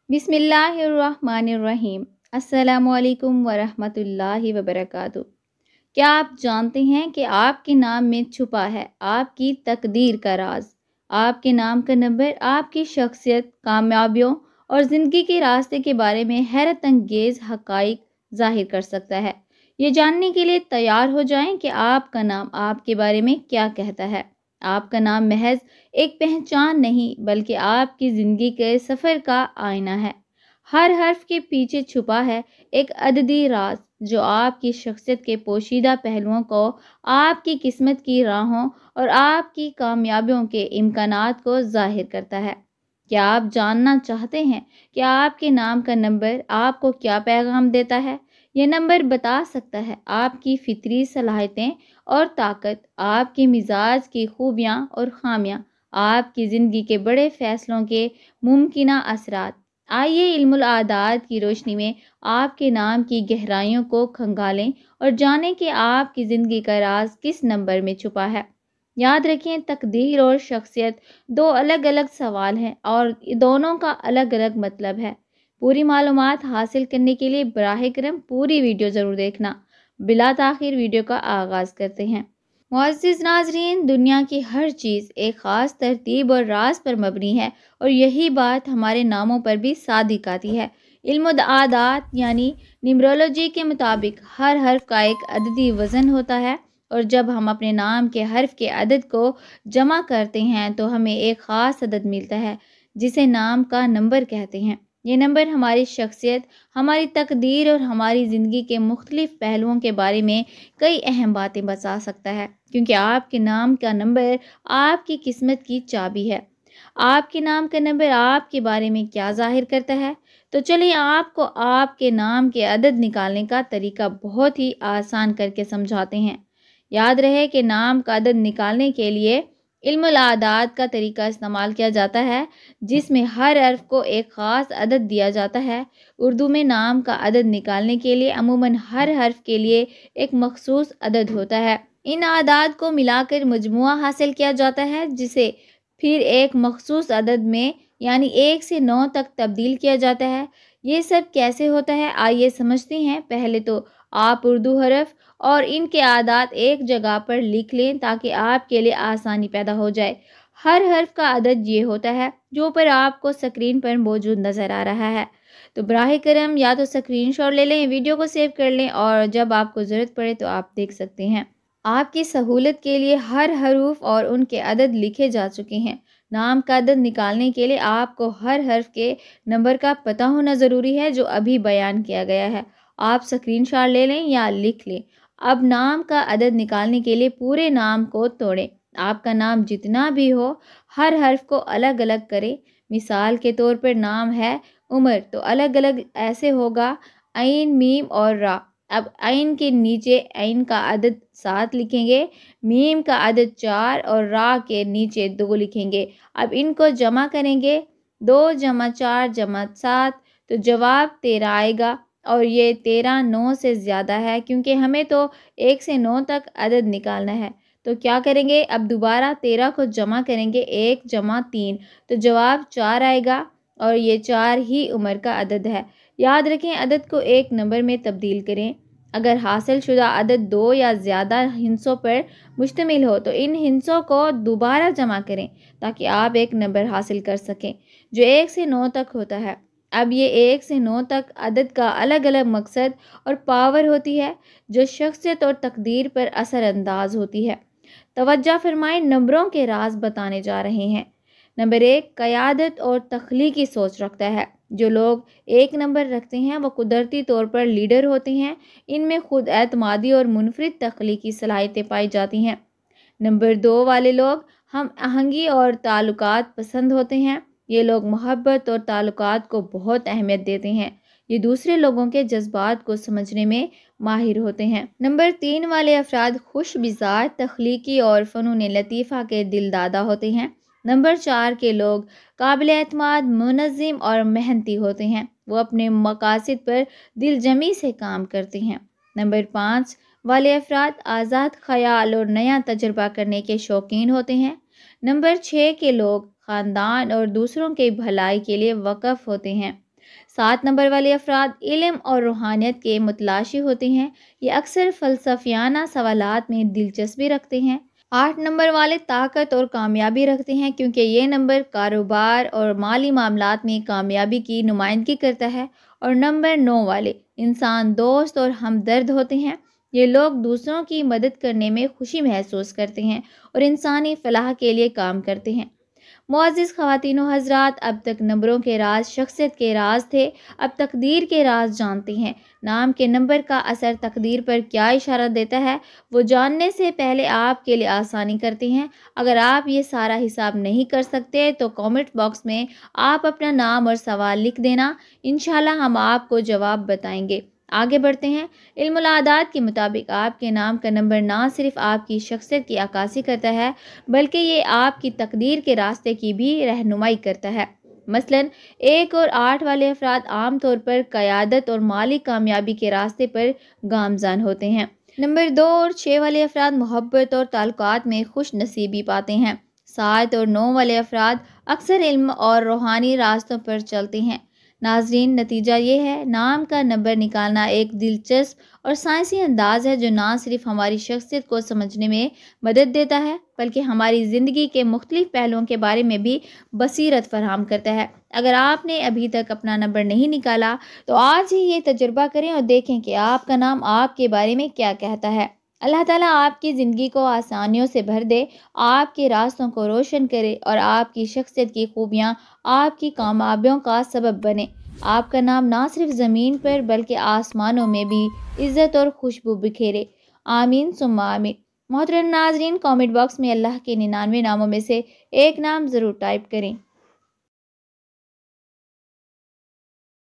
بسم اللہ الرحمن الرحیم۔ السلام علیکم ورحمۃ اللہ وبرکاتہ۔ کیا آپ جانتے ہیں کہ آپ کے نام میں چھپا ہے آپ کی تقدیر کا راز؟ آپ کے نام کا نمبر آپ کی شخصیت، کامیابیوں اور زندگی کے راستے کے بارے میں حیرت انگیز حقائق ظاہر کر سکتا ہے۔ یہ جاننے کے لیے تیار ہو جائیں کہ آپ کا نام آپ کے بارے میں کیا کہتا ہے۔ آپ کا نام محض ایک پہچان نہیں بلکہ آپ کی زندگی کے سفر کا آئینہ ہے۔ ہر حرف کے پیچھے چھپا ہے ایک عددی راز جو آپ کی شخصیت کے پوشیدہ پہلوؤں کو، آپ کی قسمت کی راہوں اور آپ کی کامیابیوں کے امکانات کو ظاہر کرتا ہے۔ کیا آپ جاننا چاہتے ہیں کہ آپ کے نام کا نمبر آپ کو کیا پیغام دیتا ہے؟ یہ نمبر بتا سکتا ہے آپ کی فطری صلاحیتیں اور طاقت، آپ کے مزاج کی خوبیاں اور خامیاں، آپ کی زندگی کے بڑے فیصلوں کے ممکنہ اثرات۔ آئیے علم الاعداد کی روشنی میں آپ کے نام کی گہرائیوں کو کھنگالیں اور جانیں کہ آپ کی زندگی کا راز کس نمبر میں چھپا ہے۔ یاد رکھیں، تقدیر اور شخصیت دو الگ الگ سوال ہیں اور دونوں کا الگ الگ مطلب ہے۔ پوری معلومات حاصل کرنے کے لیے براہ کرم پوری ویڈیو ضرور دیکھنا۔ بلا تاخیر ویڈیو کا آغاز کرتے ہیں۔ معزز ناظرین، دنیا کی ہر چیز ایک خاص ترتیب اور راز پر مبنی ہے اور یہی بات ہمارے ناموں پر بھی صادق آتی ہے۔ علم الاعداد یعنی نیمرولوجی کے مطابق ہر حرف کا ایک عددی وزن ہوتا ہے اور جب ہم اپنے نام کے حرف کے عدد کو جمع کرتے ہیں تو ہمیں ایک خاص عدد ملتا ہے جسے نام کا نمبر کہتے ہیں۔ یہ نمبر ہماری شخصیت، ہماری تقدیر اور ہماری زندگی کے مختلف پہلوؤں کے بارے میں کئی اہم باتیں بتا سکتا ہے، کیونکہ آپ کے نام کا نمبر آپ کی قسمت کی چابی ہے۔ آپ کے نام کا نمبر آپ کے بارے میں کیا ظاہر کرتا ہے؟ تو چلیے آپ کو آپ کے نام کے عدد نکالنے کا طریقہ بہت ہی آسان کر کے سمجھاتے ہیں۔ یاد رہے کہ نام کا عدد نکالنے کے لیے علم الاعداد کا طریقہ استعمال کیا جاتا ہے جس میں ہر حرف کو ایک خاص عدد دیا جاتا ہے۔ اردو میں نام کا عدد نکالنے کے لیے عموماً ہر حرف کے لیے ایک مخصوص عدد ہوتا ہے۔ ان اعداد کو ملا کر مجموعہ حاصل کیا جاتا ہے جسے پھر ایک مخصوص عدد میں یعنی 1 سے 9 تک تبدیل کیا جاتا ہے۔ یہ سب کیسے ہوتا ہے آئیے سمجھتے ہیں۔ پہلے تو آپ اردو حرف اور ان کے اعداد ایک جگہ پر لکھ لیں تاکہ آپ کے لیے آسانی پیدا ہو جائے۔ ہر حرف کا عدد یہ ہوتا ہے جو اوپر آپ کو اسکرین پر موجود نظر آ رہا ہے۔ تو براہ کرم یا تو اسکرین شاٹ لے لیں، ویڈیو کو سیو کر لیں اور جب آپ کو ضرورت پڑے تو آپ دیکھ سکتے ہیں۔ آپ کی سہولت کے لیے ہر حروف اور ان کے عدد لکھے جا چکے ہیں۔ نام کا عدد نکالنے کے لیے آپ کو ہر حرف کے نمبر کا پتہ ہونا ضروری ہے جو ابھی بیان کیا گیا ہے۔ آپ اسکرین شاٹ لے لیں یا لکھ لیں۔ اب نام کا عدد نکالنے کے لیے پورے نام کو توڑیں۔ آپ کا نام جتنا بھی ہو ہر حرف کو الگ الگ کریں۔ مثال کے طور پر نام ہے عمر تو الگ الگ ایسے ہوگا عین، میم اور را۔ اب عین کے نیچے عین کا عدد 7 لکھیں گے، میم کا عدد 4 اور را کے نیچے 2 لکھیں گے۔ اب ان کو جمع کریں گے، 2 جمع 4 جمع 7 تو جواب 13 آئے گا اور یہ 13 9 سے زیادہ ہے کیونکہ ہمیں تو 1 سے 9 تک عدد نکالنا ہے۔ تو کیا کریں گے؟ اب دوبارہ 13 کو جمع کریں گے، 1 جمع 3 تو جواب 4 آئے گا اور یہ 4 ہی عمر کا عدد ہے۔ یاد رکھیں عدد کو ایک نمبر میں تبدیل کریں۔ اگر حاصل شدہ عدد 2 یا زیادہ ہندسوں پر مشتمل ہو تو ان ہندسوں کو دوبارہ جمع کریں تاکہ آپ ایک نمبر حاصل کر سکیں جو 1 سے 9 تک ہوتا ہے۔ اب یہ 1 سے 9 تک عدد کا الگ الگ مقصد اور پاور ہوتی ہے جو شخصیت اور تقدیر پر اثر انداز ہوتی ہے۔ توجہ فرمائیں، نمبروں کے راز بتانے جا رہے ہیں۔ نمبر 1 قیادت اور تخلیقی سوچ رکھتا ہے۔ جو لوگ 1 نمبر رکھتے ہیں وہ قدرتی طور پر لیڈر ہوتے ہیں۔ ان میں خود اعتمادی اور منفرد تخلیقی صلاحیتیں پائی جاتی ہیں۔ نمبر 2 والے لوگ ہم آہنگی اور تعلقات پسند ہوتے ہیں۔ یہ لوگ محبت اور تعلقات کو بہت اہمیت دیتے ہیں۔ یہ دوسرے لوگوں کے جذبات کو سمجھنے میں ماہر ہوتے ہیں۔ نمبر 3 والے افراد خوش مزاج، تخلیقی اور فنون لطیفہ کے دل دادا ہوتے ہیں۔ نمبر 4 کے لوگ قابل اعتماد، منظم اور محنتی ہوتے ہیں۔ وہ اپنے مقاصد پر دل جمی سے کام کرتے ہیں۔ نمبر 5 والے افراد آزاد خیال اور نیا تجربہ کرنے کے شوقین ہوتے ہیں۔ نمبر 6 کے لوگ خاندان اور دوسروں کی بھلائی کے لیے وقف ہوتے ہیں۔ 7 نمبر والے افراد علم اور روحانیت کے متلاشی ہوتے ہیں، یہ اکثر فلسفیانہ سوالات میں دلچسپی رکھتے ہیں۔ 8 نمبر والے طاقت اور کامیابی رکھتے ہیں کیونکہ یہ نمبر کاروبار اور مالی معاملات میں کامیابی کی نمائندگی کرتا ہے۔ اور نمبر 9 والے انسان دوست اور ہمدرد ہوتے ہیں، یہ لوگ دوسروں کی مدد کرنے میں خوشی محسوس کرتے ہیں اور انسانی فلاح کے لیے کام کرتے ہیں۔ معزز خواتین و حضرات، اب تک نمبروں کے راز شخصیت کے راز تھے، اب تقدیر کے راز جانتے ہیں۔ نام کے نمبر کا اثر تقدیر پر کیا اشارہ دیتا ہے، وہ جاننے سے پہلے آپ کے لیے آسانی کرتے ہیں۔ اگر آپ یہ سارا حساب نہیں کر سکتے تو کامنٹ باکس میں آپ اپنا نام اور سوال لکھ دینا، انشاءاللہ ہم آپ کو جواب بتائیں گے۔ آگے بڑھتے ہیں۔ علم الاعداد کے مطابق آپ کے نام کا نمبر نہ صرف آپ کی شخصیت کی عکاسی کرتا ہے بلکہ یہ آپ کی تقدیر کے راستے کی بھی رہنمائی کرتا ہے۔ مثلاً 1 اور 8 والے افراد عام طور پر قیادت اور مالی کامیابی کے راستے پر گامزن ہوتے ہیں۔ نمبر 2 اور 6 والے افراد محبت اور تعلقات میں خوش نصیبی پاتے ہیں۔ 7 اور 9 والے افراد اکثر علم اور روحانی راستوں پر چلتے ہیں۔ ناظرین، نتیجہ یہ ہے، نام کا نمبر نکالنا ایک دلچسپ اور سائنسی انداز ہے جو نہ صرف ہماری شخصیت کو سمجھنے میں مدد دیتا ہے بلکہ ہماری زندگی کے مختلف پہلوؤں کے بارے میں بھی بصیرت فراہم کرتا ہے۔ اگر آپ نے ابھی تک اپنا نمبر نہیں نکالا تو آج ہی یہ تجربہ کریں اور دیکھیں کہ آپ کا نام آپ کے بارے میں کیا کہتا ہے۔ اللہ تعالیٰ آپ کی زندگی کو آسانیوں سے بھر دے، آپ کے راستوں کو روشن کرے اور آپ کی شخصیت کی خوبیاں آپ کی کامیابیوں کا سبب بنے۔ آپ کا نام نہ صرف زمین پر بلکہ آسمانوں میں بھی عزت اور خوشبو بکھیرے۔ آمین ثم آمین۔ محترم ناظرین، کامنٹ باکس میں اللہ کے 99 ناموں میں سے ایک نام ضرور ٹائپ کریں۔